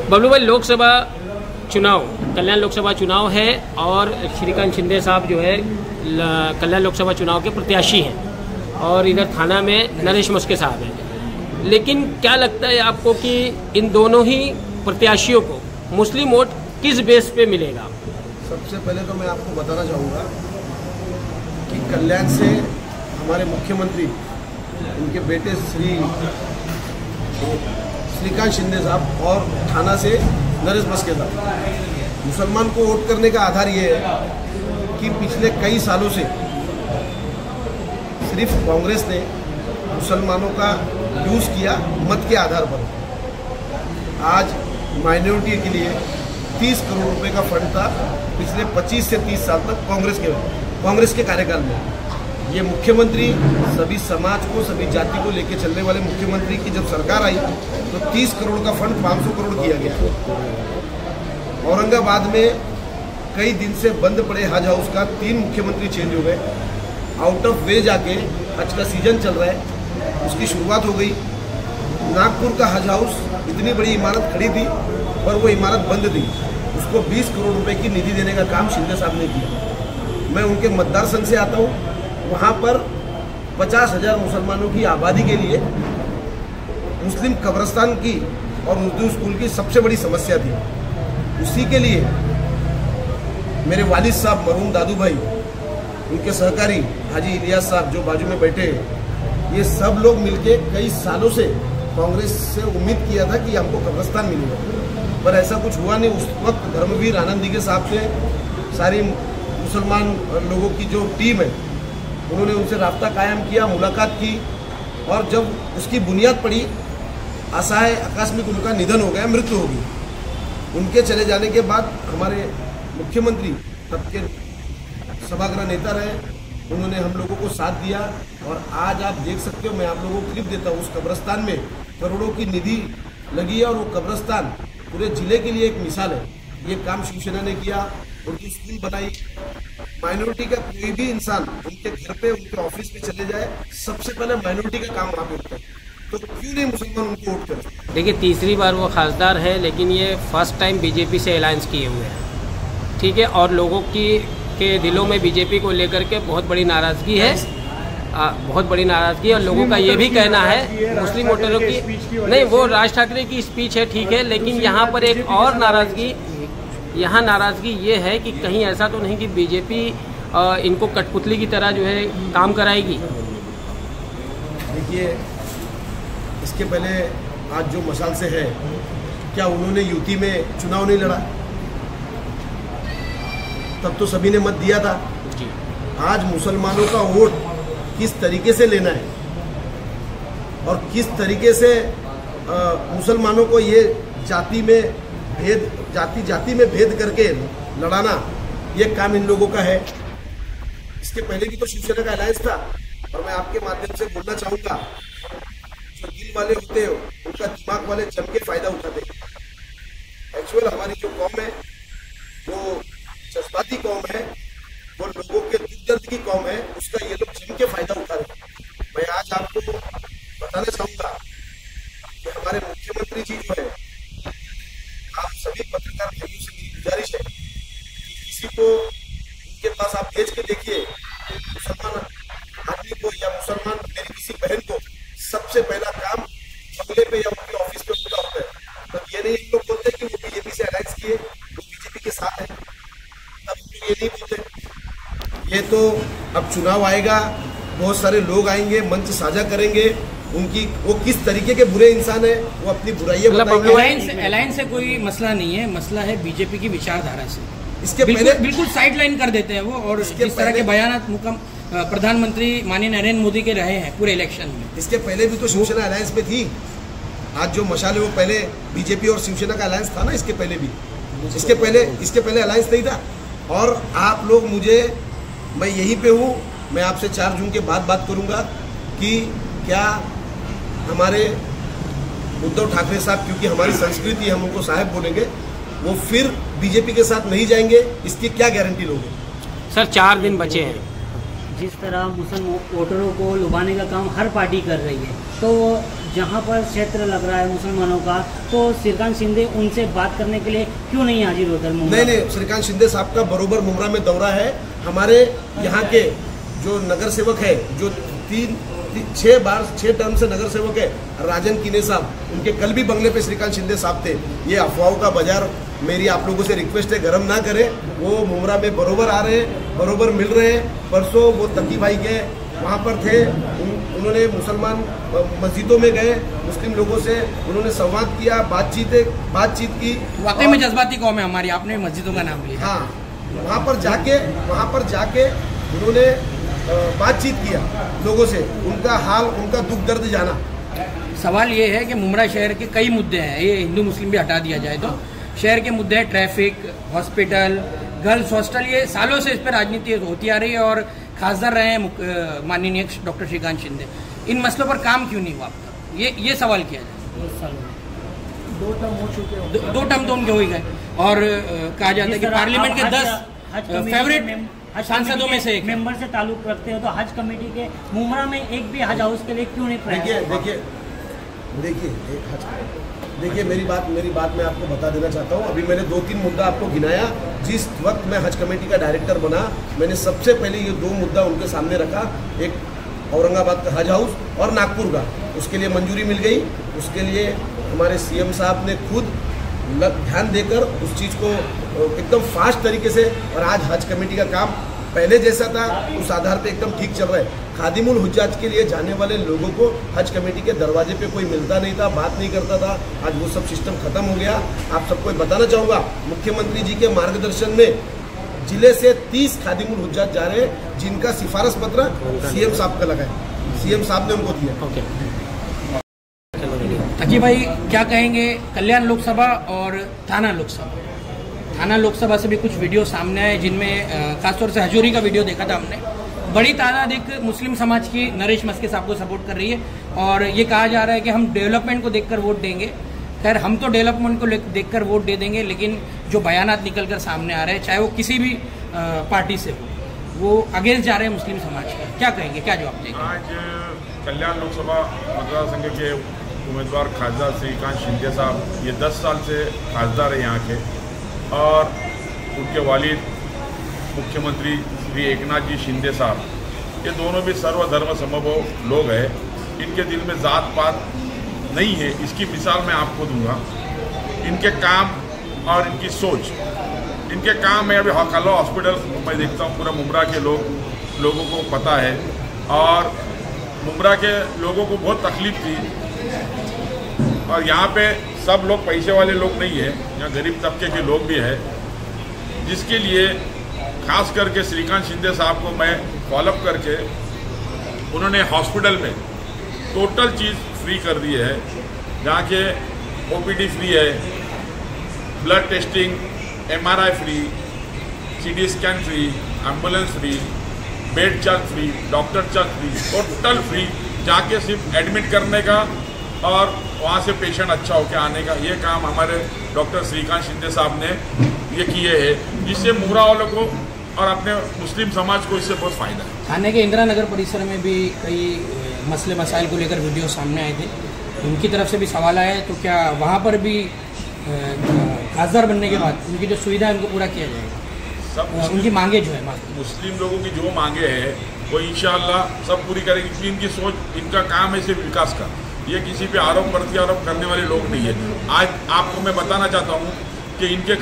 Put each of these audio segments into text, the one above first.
बबलू भाई, लोकसभा चुनाव, कल्याण लोकसभा चुनाव है और श्रीकांत शिंदे साहब जो है कल्याण लोकसभा चुनाव के प्रत्याशी हैं और इधर थाना में नरेश मस्के साहब हैं। लेकिन क्या लगता है आपको कि इन दोनों ही प्रत्याशियों को मुस्लिम वोट किस बेस पे मिलेगा? सबसे पहले तो मैं आपको बताना चाहूँगा कि कल्याण से हमारे मुख्यमंत्री, उनके बेटे श्रीकांत शिंदे साहब और थाना से नरेश मस्के साहब, मुसलमान को वोट करने का आधार ये है कि पिछले कई सालों से सिर्फ कांग्रेस ने मुसलमानों का यूज़ किया मत के आधार पर। आज माइनॉरिटी के लिए 30 करोड़ रुपए का फंड था पिछले 25 से 30 साल तक कांग्रेस के कार्यकाल में। ये मुख्यमंत्री सभी समाज को, सभी जाति को लेकर चलने वाले मुख्यमंत्री की जब सरकार आई तो 30 करोड़ का फंड 500 करोड़ किया गया। औरंगाबाद में कई दिन से बंद पड़े हज हाउस का 3 मुख्यमंत्री चेंज हो गए। आउट ऑफ वे जाके हज का सीजन चल रहा है, उसकी शुरुआत हो गई। नागपुर का हज हाउस इतनी बड़ी इमारत खड़ी थी और वो इमारत बंद थी, उसको 20 करोड़ रुपए की निधि देने का काम शिंदे साहब ने किया। मैं उनके मतदार संघ से आता हूँ, वहाँ पर 50,000 मुसलमानों की आबादी के लिए मुस्लिम कब्रिस्तान की और उर्दू स्कूल की सबसे बड़ी समस्या थी। उसी के लिए मेरे वालिद साहब मरहूम दादू भाई, उनके सहकारी हाजी इलियास साहब जो बाजू में बैठे, ये सब लोग मिलके कई सालों से कांग्रेस से उम्मीद किया था कि हमको कब्रिस्तान मिलेगा, पर ऐसा कुछ हुआ नहीं। उस वक्त धर्मवीर आनंद दिघे साहब से सारी मुसलमान लोगों की जो टीम है, उन्होंने उनसे राब्ता कायम किया, मुलाकात की, और जब उसकी बुनियाद पड़ी, असहाय आकस्मिक उनका निधन हो गया, मृत्यु हो गई। उनके चले जाने के बाद हमारे मुख्यमंत्री तब के सभागृह नेता रहे, उन्होंने हम लोगों को साथ दिया और आज आप देख सकते हो, मैं आप लोगों को क्लिप देता हूँ, उस कब्रिस्तान में करोड़ों की निधि लगी है और वो कब्रिस्तान पूरे जिले के लिए एक मिसाल है। ये काम शिवसेना ने किया, उनकी स्कूल बनाई। माइनॉरिटी का कोई भी इंसान उनके घर पे, उनके ऑफिस में चले जाए, सबसे पहले माइनॉरिटी का काम वहाँ पे होता है, तो क्यों नहीं मुसलमान उनको वोट करें? देखिए, तीसरी बार वो खासदार है, लेकिन ये फर्स्ट टाइम बीजेपी से अलायंस किए हुए हैं, ठीक है। और लोगों के दिलों में बीजेपी को लेकर के बहुत बड़ी नाराज़गी है, बहुत बड़ी नाराज़गी है। और लोगों का ये भी कहना है, मुस्लिम वोटरों की नहीं, वो राज ठाकरे की स्पीच है, ठीक है, लेकिन यहाँ पर एक और नाराज़गी ये है कि कहीं ऐसा तो नहीं कि बीजेपी इनको कठपुतली की तरह जो है काम कराएगी। देखिए, इसके पहले आज जो मशाल से है, क्या उन्होंने यूपी में चुनाव नहीं लड़ा? तब तो सभी ने मत दिया था। आज मुसलमानों का वोट किस तरीके से लेना है और किस तरीके से मुसलमानों को ये जाति में भेद करके लड़ाना, ये काम इन लोगों का है। इसके पहले भी तो शिवसेना का अलायंस था, और मैं आपके माध्यम से बोलना चाहूंगा, जो दिल वाले होते हैं उनका दिमाग वाले जम के फायदा उठाते हैं। एक्चुअल हमारी जो कौम है वो जज्बाती कौम है, वो लोगों के दुख दर्द की कौम है, उसका ये लोग जम के फायदा उठा रहे हैं। मैं आज आपको बताना चाहूंगा कि हमारे मुख्यमंत्री जी जो है, आप सभी पत्रकार भाइयों से मेरी गुजारिश है कि किसी को उनके पास आप भेज के देखिए, मुसलमान आदमी को या मुसलमान मेरी किसी बहन को सबसे पहला काम बंगले पे या उनके ऑफिस पे पूरा होता है। तब ये नहीं लोग बोलते कि वो बीजेपी से अलायंस किए, वो बीजेपी के साथ है, तब ये नहीं बोलते। ये तो अब चुनाव आएगा, बहुत सारे लोग आएंगे, मंच साझा करेंगे, उनकी वो किस तरीके के बुरे इंसान है, वो अपनी बुराइयां बताएंगे। अलायंस से कोई मसला नहीं है, मसला है बीजेपी की विचारधारा से। इसके पहले बिल्कुल साइडलाइन कर देते हैं वो, और इस तरह के बयान प्रधानमंत्री माननीय नरेंद्र मोदी के रहे हैं पूरे इलेक्शन में। इसके पहले भी तो शिवसेना अलायंस में थी। आज जो मशाल है वो पहले बीजेपी और शिवसेना का अलायंस था ना, इसके पहले भी, इसके पहले अलायंस नहीं था। और आप लोग मैं यहीं पे हूँ, मैं आपसे 4 जून के बाद बात करूँगा कि क्या हमारे उद्धव ठाकरे साहब, क्योंकि हमारी संस्कृति हम उनको साहब बोलेंगे, वो फिर बीजेपी के साथ नहीं जाएंगे, इसकी क्या गारंटी लोगे? सर, 4 दिन बचे हैं। जिस तरह मुसलमान वोटरों को लुभाने का काम हर पार्टी कर रही है, तो जहाँ पर क्षेत्र लग रहा है मुसलमानों का, तो श्रीकांत शिंदे उनसे बात करने के लिए क्यों नहीं हाजिर होकर? नहीं, श्रीकांत शिंदे साहब का बरोबर मुमरा में दौरा है। हमारे यहाँ के जो नगर सेवक है, जो 6 टर्म से नगर सेवक है, राजन कीने साहब, उनके कल भी बंगले पे श्रीकांत शिंदे साहब थे। ये अफवाहों का बाजार, मेरी आप लोगों से रिक्वेस्ट है, गरम ना करें। वो मुमरा में बरोबर आ रहे हैं, बरोबर मिल रहे हैं। परसों वो तकी भाई के वहाँ पर थे, उन्होंने मुसलमान मस्जिदों में गए, मुस्लिम लोगों से उन्होंने संवाद किया, बातचीत की। वाकई में जज्बाती कौम है हमारी, आपने मस्जिदों का नाम लिया। हाँ, वहाँ पर जाके उन्होंने बातचीत किया लोगों से, उनका हाल, उनका दुख दर्द जाना। सवाल ये है कि मुमरा शहर के कई मुद्दे हैं, ये हिंदू मुस्लिम भी हटा दिया जाए तो शहर के मुद्दे हैं, ट्रैफिक, हॉस्पिटल, गर्ल्स हॉस्टल, ये सालों से इस पर राजनीति होती आ रही है और खासदार रहे हैं माननीय डॉक्टर श्रीकांत शिंदे। इन मसलों पर काम क्यों नहीं हुआ आपका, ये सवाल किया जाए। 2 टर्म हो चुके, 2 टर्म तो उनके हो ही गए और कहा जाता है कि पार्लियामेंट के 10 फेवरेट सांसदों में से एक मेंबर से ताल्लुक रखते हो, तो हज कमेटी के मुमरा में एक भी हज हाउस के लिए क्यों नहीं प्रयास? देखिए मेरी बात मैं आपको बता देना चाहता हूँ। अभी मैंने 2-3 मुद्दा आपको गिनाया। जिस वक्त मैं हज कमेटी का डायरेक्टर बना, मैंने सबसे पहले ये 2 मुद्दा उनके सामने रखा। एक औरंगाबाद का हज हाउस और नागपुर का, उसके लिए मंजूरी मिल गई। उसके लिए हमारे सीएम साहब ने खुद ध्यान देकर उस चीज़ को एकदम फास्ट तरीके से, और आज हज कमेटी का काम पहले जैसा था उस आधार पे एकदम ठीक चल रहा है। खादिमुल हुज्जाज के लिए जाने वाले लोगों को हज कमेटी के दरवाजे पे कोई मिलता नहीं था, बात नहीं करता था। आज वो सब सिस्टम खत्म हो गया। आप सबको बताना चाहूँगा, मुख्यमंत्री जी के मार्गदर्शन में जिले से 30 खादिमुल हुज्जाज जा रहे हैं, जिनका सिफारिश पत्र सीएम साहब का लगा है, सीएम साहब ने उनको दिया। तकी भाई क्या कहेंगे, कल्याण लोकसभा और थाना लोकसभा से भी कुछ वीडियो सामने आए, जिनमें खासतौर से हजूरी का वीडियो देखा था हमने। बड़ी तादाद मुस्लिम समाज की नरेश मस्के साहब को सपोर्ट कर रही है और ये कहा जा रहा है कि हम डेवलपमेंट को देखकर वोट देंगे। खैर, हम तो डेवलपमेंट को देखकर वोट दे देंगे, लेकिन जो बयानात निकल कर सामने आ रहे हैं, चाहे वो किसी भी पार्टी से हो, वो अगेंस्ट जा रहे हैं मुस्लिम समाज के। क्या कहेंगे, क्या जवाब देंगे? आज कल्याण लोकसभा मतदार संघ के उम्मीदवार खासदार श्रीकांत शिंदे साहब, ये 10 साल से खासदार है यहाँ के, और उनके वालिद मुख्यमंत्री श्री एकनाथ जी शिंदे साहब, ये दोनों भी सर्वधर्म समभाव लोग हैं। इनके दिल में जात पात नहीं है, इसकी मिसाल मैं आपको दूंगा। इनके काम और इनकी सोच, इनके काम में अभी कल हॉस्पिटल मैं देखता हूँ, पूरा मुमरा के लोगों को पता है, और मुमरा के लोगों को बहुत तकलीफ थी। और यहाँ पे सब लोग पैसे वाले लोग नहीं है, यहाँ गरीब तबके के लोग भी हैं, जिसके लिए खास करके श्रीकांत शिंदे साहब को मैं फॉलोअप करके उन्होंने हॉस्पिटल में टोटल चीज़ फ्री कर दी है। जहाँ के ओपीडी फ्री है, blood testing, MRI free, CT scan free, ambulance free, bed charge free, doctor charge free, total free. जाके सिर्फ एडमिट करने का और वहाँ से पेशेंट अच्छा होकर आने का, ये काम हमारे डॉक्टर श्रीकांत शिंदे साहब ने ये किए हैं, जिससे मुमरा वालों को और अपने मुस्लिम समाज को इससे बहुत फ़ायदा है। थाने के इंदिरा नगर परिसर में भी कई मसले मसाइल को लेकर वीडियो सामने आए थे, उनकी तरफ से भी सवाल आया है, तो क्या वहाँ पर भी खासदार बनने के बाद उनकी जो सुविधा है उनको पूरा किया जाएगा? सब उनकी मांगे जो है, मुस्लिम लोगों की जो मांगे हैं वो इंशाअल्लाह सब पूरी करेंगे, क्योंकि इनकी सोच, इनका काम है सिर्फ विकास का। ये किसी पे आरोप प्रत्यारोप करने वाले लोग नहीं है। आज आपको मैं बताना चाहता हूँ कि इनके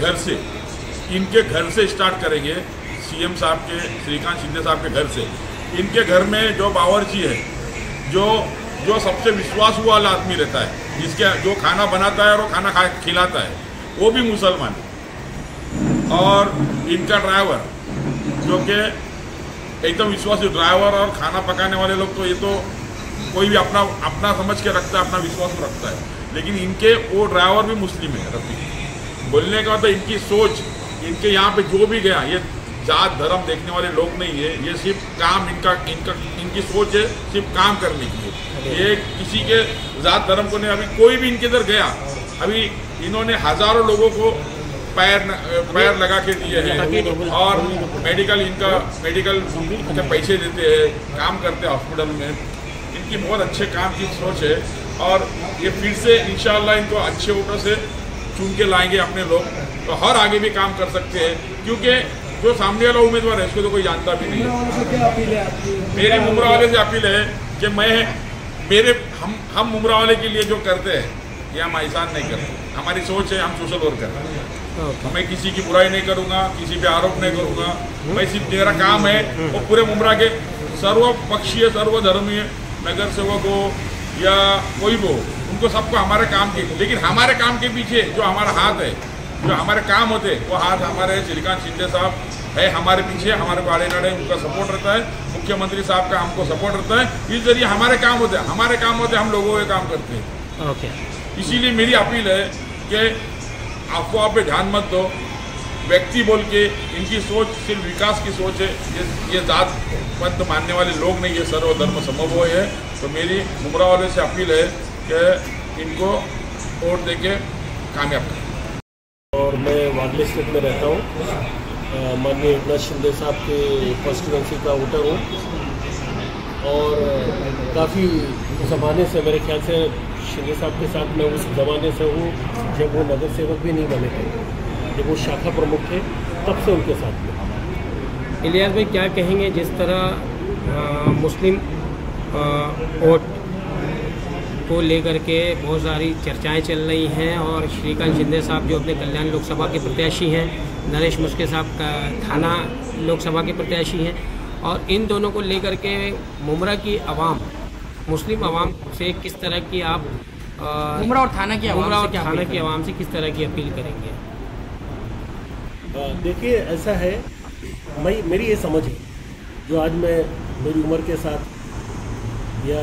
घर से स्टार्ट करेंगे, सीएम साहब के, श्रीकांत शिंदे साहब के घर से। इनके घर में जो बावर्ची है, जो सबसे विश्वास वाला आदमी रहता है, जिसके जो खाना बनाता है और खाना खिलाता है, वो भी मुसलमान है। और इनका ड्राइवर जो कि एकदम विश्वासी ड्राइवर और खाना पकाने वाले लोग, तो ये तो कोई भी अपना समझ के रखता है, अपना विश्वास रखता है, लेकिन इनके वो ड्राइवर भी मुस्लिम है। रफी बोलने का तो इनकी सोच, इनके यहाँ पे जो भी गया, ये जात धर्म देखने वाले लोग नहीं है, ये सिर्फ काम, इनकी सोच है सिर्फ काम करने की है। ये किसी के जात धर्म को नहीं। अभी कोई भी इनके इधर गया, अभी इन्होंने हजारों लोगों को पैर लगा के दिए हैं, और मेडिकल के पैसे देते हैं, काम करते हैं हॉस्पिटल में। इनकी बहुत अच्छे काम की सोच है। और ये फिर से इंशाल्लाह इनको अच्छे वोटों से चुन के लाएंगे अपने लोग, तो हर आगे भी काम कर सकते हैं, क्योंकि जो सामने वाला उम्मीदवार है उसको तो कोई जानता भी नहीं है। मेरी मुमरा वाले से अपील है कि हम मुमरा वाले के लिए जो करते हैं ये हम एहसान नहीं करते, हमारी सोच है हम सोशल वर्क करते हैं। मैं किसी की बुराई नहीं करूंगा, किसी पे आरोप नहीं करूंगा, मैं सिर्फ मेरा काम है वो पूरे मुमरा के सर्वपक्षीय सर्वधर्मीय नगर सेवक हो या कोई भी हो, उनको सबको हमारे काम के, लेकिन हमारे काम के पीछे जो हमारा हाथ है, जो हमारे काम होते हैं वो हाथ हमारे श्रीकांत शिंदे साहब है हमारे पीछे, हमारे आड़े नड़े उनका सपोर्ट रहता है, मुख्यमंत्री साहब का हमको सपोर्ट रहता है। इस जरिए हमारे काम होते हैं, हम लोगों के काम करते हैं। ओके, इसीलिए मेरी अपील है कि अफवाह पे ध्यान मत दो, व्यक्ति बोल के इनकी सोच सिर्फ विकास की सोच है, ये जात पंथ मानने वाले लोग नहीं, ये सर्वधर्म समन्वय है। तो मेरी मुमरा वाले से अपील है कि इनको वोट देके कामयाब करें। और मैं वागले स्टेट में रहता हूँ, माननीय एकनाथ शिंदे साहब के कॉन्स्टिट्यूंसी का वोटर हूँ और काफ़ी ज़माने से, मेरे ख्याल से शिंदे साहब के साथ मैं उस ज़माने से हूँ जब वो नगर सेवक भी नहीं बने थे, जब वो शाखा प्रमुख थे, तब से उनके साथ में। इलियास भाई क्या कहेंगे, जिस तरह मुस्लिम वोट को लेकर के बहुत सारी चर्चाएं चल रही हैं और श्रीकांत शिंदे साहब जो अपने कल्याण लोकसभा के प्रत्याशी हैं, नरेश मुस्के साहब का थाना लोकसभा के प्रत्याशी हैं, और इन दोनों को लेकर के मुमरा की आवाम, मुस्लिम आवाम से किस तरह की आप मुमरा और थाना की आवाम से किस तरह की अपील करेंगे? देखिए, ऐसा है, मेरी ये समझ है, जो आज मैं मेरी उम्र के साथ या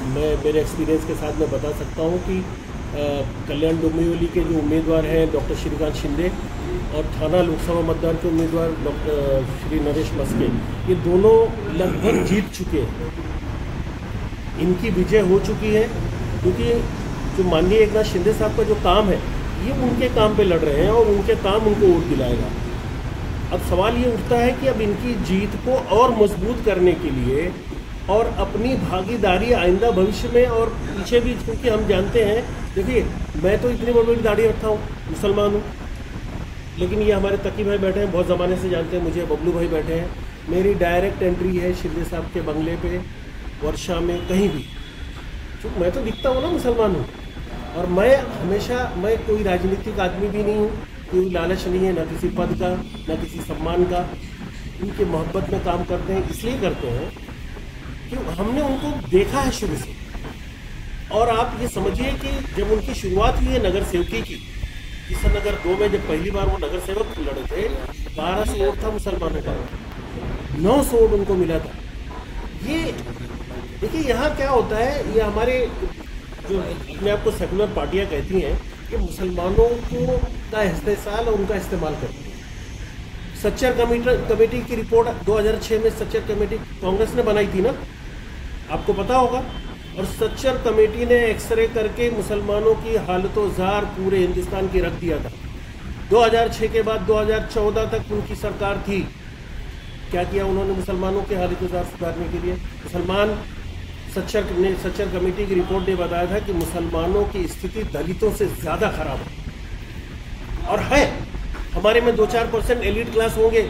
मैं मेरे एक्सपीरियंस के साथ मैं बता सकता हूँ कि कल्याण डोंबिवली के जो उम्मीदवार हैं डॉक्टर श्रीकांत शिंदे और थाना लोकसभा मतदान के उम्मीदवार डॉक्टर श्री नरेश मस्के, ये दोनों लगभग जीत चुके हैं, इनकी विजय हो चुकी है, क्योंकि जो माननीय एकनाथ शिंदे साहब का जो काम है ये उनके काम पे लड़ रहे हैं और उनके काम उनको वोट दिलाएगा। अब सवाल ये उठता है कि अब इनकी जीत को और मजबूत करने के लिए और अपनी भागीदारी आइंदा भविष्य में और पीछे भी, क्योंकि हम जानते हैं, देखिए मैं तो इतनी बड़ी बड़ी दाढ़ी रखता हूँ, मुसलमान हूँ, लेकिन ये हमारे तकी भाई बैठे हैं, बहुत ज़माने से जानते हैं मुझे, बबलू भाई बैठे हैं, मेरी डायरेक्ट एंट्री है शिंदे साहब के बंगले पे, वर्षा में, कहीं भी, क्योंकि मैं तो दिखता हूँ ना मुसलमान हूँ। और मैं हमेशा, मैं कोई राजनीतिक आदमी भी नहीं हूँ, कोई लालच नहीं है, ना किसी पद का ना किसी सम्मान का, उनके मोहब्बत में काम करते हैं, इसलिए करते हैं कि हमने उनको देखा है शुरू से। और आप ये समझिए कि जब उनकी शुरुआत हुई है नगर सेवकी की, किशन नगर 2 में जब पहली बार वो नगर सेवक लड़े थे, 1200 वोट था मुसलमानों का, 900 वोट उनको मिला था। ये देखिए यहाँ क्या होता है, ये हमारे जो अपने आप को सेकुलर पार्टियां कहती हैं कि मुसलमानों को का इस्तेसाल और उनका इस्तेमाल करती हैं। सच्चर कमेटी की रिपोर्ट 2006 में सच्चर कमेटी कांग्रेस ने बनाई थी ना, आपको पता होगा, और सच्चर कमेटी ने एक्सरे करके मुसलमानों की हालतो जार पूरे हिंदुस्तान की रख दिया था। 2006 के बाद 2014 तक उनकी सरकार थी, क्या किया उन्होंने मुसलमानों के हालतो जार सुधारने के लिए? मुसलमान सच्चर कमेटी की रिपोर्ट ने बताया था कि मुसलमानों की स्थिति दलितों से ज़्यादा खराब है, और है, हमारे में 2-4% एलिट क्लास होंगे,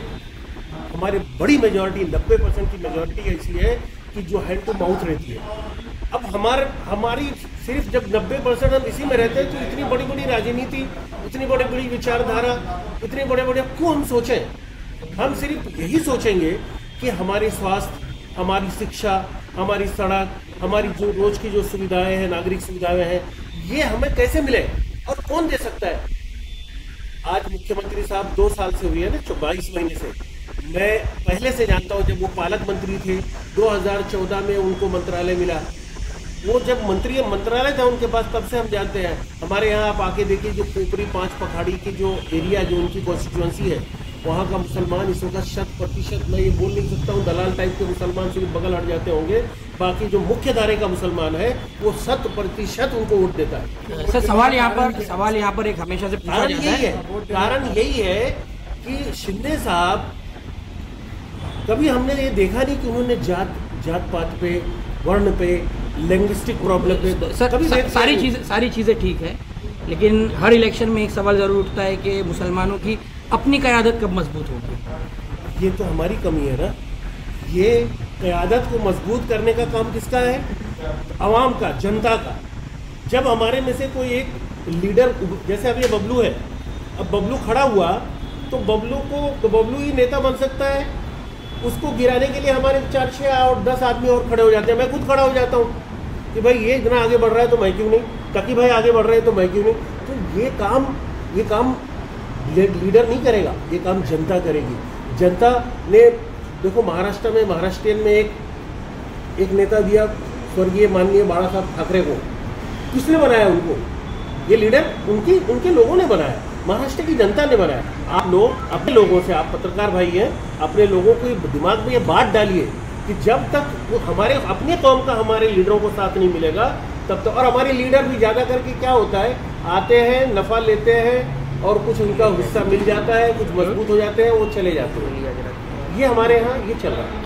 हमारी बड़ी मेजॉरिटी 90% की मेजॉरिटी ऐसी है कि जो हैंड टू माउथ रहती है। अब हमारी सिर्फ जब 90% हम इसी में रहते हैं, तो इतनी बड़ी बड़ी राजनीति, इतनी बड़ी बड़ी विचारधारा, इतने बड़े बड़े क्यों हम सोचें? हम सिर्फ यही सोचेंगे कि हमारे स्वास्थ्य, हमारी शिक्षा, हमारी सड़क, हमारी जो रोज की जो सुविधाएं हैं, नागरिक सुविधाएं हैं, ये हमें कैसे मिले और कौन दे सकता है? आज मुख्यमंत्री साहब 2 साल से हुए हैं ना, 22 महीने से, मैं पहले से जानता हूँ, जब वो पालक मंत्री थे 2014 में उनको मंत्रालय मिला, वो जब मंत्रालय था उनके पास, तब से हम जानते हैं। हमारे यहाँ आप आके देखिए, जो खोपरी 5 पखाड़ी की जो एरिया, जो उनकी कॉन्स्टिट्यूंसी है, वहाँ का मुसलमान इस वक्त 100%, मैं ये बोल नहीं सकता हूँ, दलाल टाइप के मुसलमान सिर्फ बगल हट जाते होंगे, बाकी जो मुख्य धारे का मुसलमान है वो 100% उनको वोट देता है। सर, सवाल यहाँ पर एक हमेशा से पूछा जाता है, कारण यही है कि शिंदे साहब, कभी हमने ये देखा नहीं कि उन्होंने जात पात पे, वर्ण पे लिंग्विस्टिक प्रॉब्लम पे सर सारी चीज़ें ठीक है, लेकिन हर इलेक्शन में एक सवाल ज़रूर उठता है कि मुसलमानों की अपनी क़यादत कब मजबूत होगी। ये तो हमारी कमी है ना। ये क़यादत को मजबूत करने का काम किसका है? आवाम का, जनता का। जब हमारे में से कोई एक लीडर, जैसे अब ये बबलू है, अब बबलू खड़ा हुआ तो बबलू ही नेता बन सकता है। उसको गिराने के लिए हमारे 4, 6 और 10 आदमी और खड़े हो जाते हैं। मैं खुद खड़ा हो जाता हूँ कि भाई ये इतना आगे बढ़ रहा है तो मैं क्यों नहीं, ताकि भाई आगे बढ़ रहे हैं तो मैं क्यों नहीं। तो ये काम लीडर नहीं करेगा, ये काम जनता करेगी। जनता ने देखो महाराष्ट्रियन में एक नेता दिया, स्वर्गीय माननीय बाला साहब ठाकरे को। किसने बनाया उनको? ये लीडर उनके लोगों ने बनाया, महाराष्ट्र की जनता ने बनाया। आप लोग अपने लोगों से, आप पत्रकार भाई हैं, अपने लोगों को दिमाग में ये बात डालिए कि जब तक वो हमारे अपने कौम का हमारे लीडरों को साथ नहीं मिलेगा तब तक। और हमारे लीडर भी ज़्यादा करके क्या होता है, आते हैं, नफ़ा लेते हैं और कुछ उनका हिस्सा मिल जाता है, कुछ मजबूत हो जाते हैं, वो चले जाते हैं। ये हमारे यहाँ ये चल रहा है।